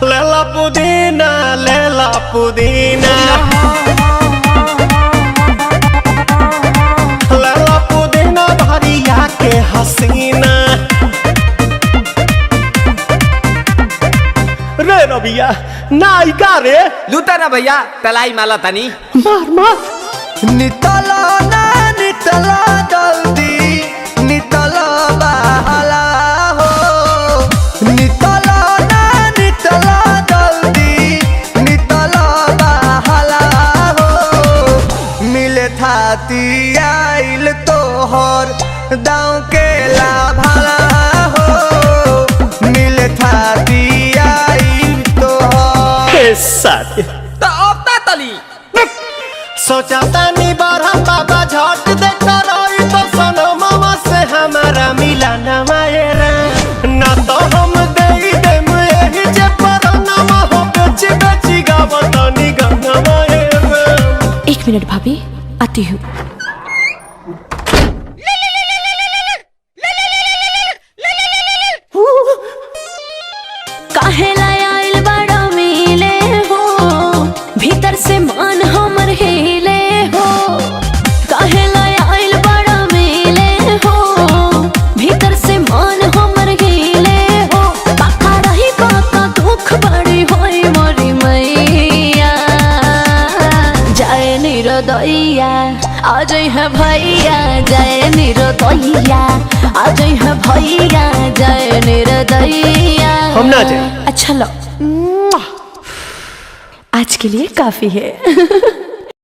लेला पुदीना लेला पुदीना लेला पुदीना भरिया के हसीना। रे रबिया नायिका रे लूटा ना भैया तलाई माला तनी मार मार। नितला ना नितला जल्दी नितला बहला हो। नितला ना नितला जल्दी नितला बहला हो। मिले थाती आइल तोहर दाँव के लाभला हो। मिले थाती आइल तोहर साथी तो अब ता तली सोचा तानी बारह बाबा झट देखा रही तो सनो मामा से हमारा मिला न मायरा ना तो हम दे देम यही जे पर नामा हो बेची बेची गावतानी गंगा मायरा। 1 मिनट भाभी आती हूँ। काहे लायल बड़ा मिले हो भीतर से मन हमर हिले हो। काहे लायल बड़ा मिले हो भीतर से मन हमर हिले हो। बाका रही बाका दुख बड़ी होई मोरी मैया जाए निरोदैया आज है भैया जाए निरोदैया आज है भैया जाए निरोदैया। हम ना जाए। अच्छा लो आज के लिए काफी है।